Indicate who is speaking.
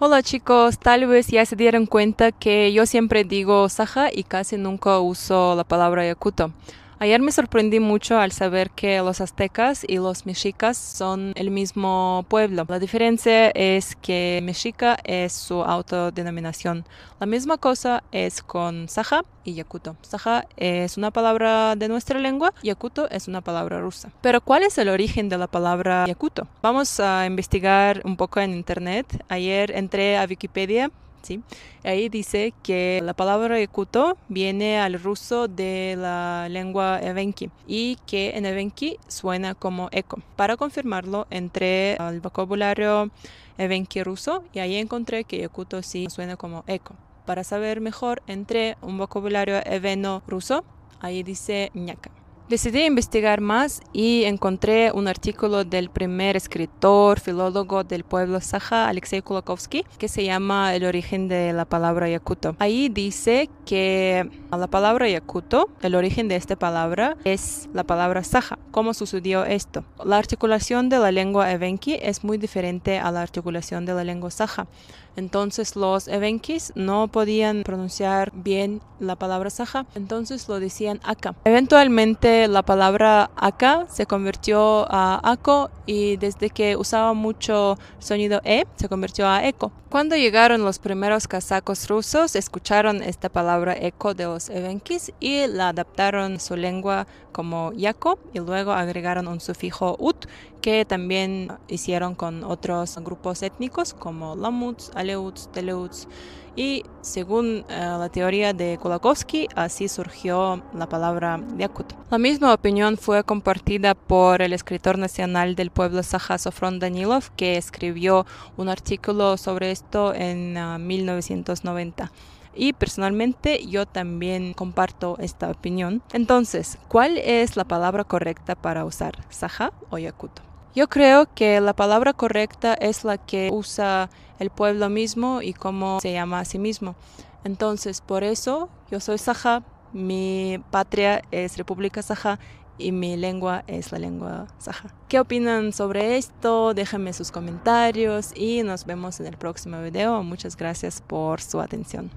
Speaker 1: Hola chicos, tal vez ya se dieron cuenta que yo siempre digo Saja y casi nunca uso la palabra Yakuto. Ayer me sorprendí mucho al saber que los aztecas y los mexicas son el mismo pueblo. La diferencia es que mexica es su autodenominación. La misma cosa es con Saja y Yakuto. Saja es una palabra de nuestra lengua, Yakuto es una palabra rusa. Pero ¿cuál es el origen de la palabra Yakuto? Vamos a investigar un poco en internet. Ayer entré a Wikipedia. Sí. Ahí dice que la palabra Yakuto viene al ruso de la lengua evenki y que en evenki suena como eco. Para confirmarlo, entré al vocabulario evenki ruso y ahí encontré que Yakuto sí suena como eco. Para saber mejor, entré un vocabulario eveno ruso, ahí dice ñaka. Decidí investigar más y encontré un artículo del primer escritor, filólogo del pueblo Saja, Alexei Kulakovsky, que se llama El origen de la palabra Yakuto. Ahí dice que la palabra Yakuto, el origen de esta palabra es la palabra Saja. ¿Cómo sucedió esto? La articulación de la lengua evenki es muy diferente a la articulación de la lengua Saja. Entonces los evenkis no podían pronunciar bien la palabra Saja, entonces lo decían aka. Eventualmente la palabra aka se convirtió a ako y desde que usaba mucho sonido e se convirtió a eco. Cuando llegaron los primeros casacos rusos, escucharon esta palabra eco de los evenkis y la adaptaron a su lengua como yako y luego agregaron un sufijo ut que también hicieron con otros grupos étnicos como lamuts, aleuts, teleuts. Y según la teoría de Kulakovsky, así surgió la palabra Yakut. La misma opinión fue compartida por el escritor nacional del pueblo Saja, Sofron Danilov, que escribió un artículo sobre esto en 1990. Y personalmente yo también comparto esta opinión. Entonces, ¿cuál es la palabra correcta para usar Saja o Yakuto? Yo creo que la palabra correcta es la que usa el pueblo mismo y cómo se llama a sí mismo. Entonces, por eso yo soy Saja, mi patria es República Saja y mi lengua es la lengua Saja. ¿Qué opinan sobre esto? Déjenme sus comentarios y nos vemos en el próximo video. Muchas gracias por su atención.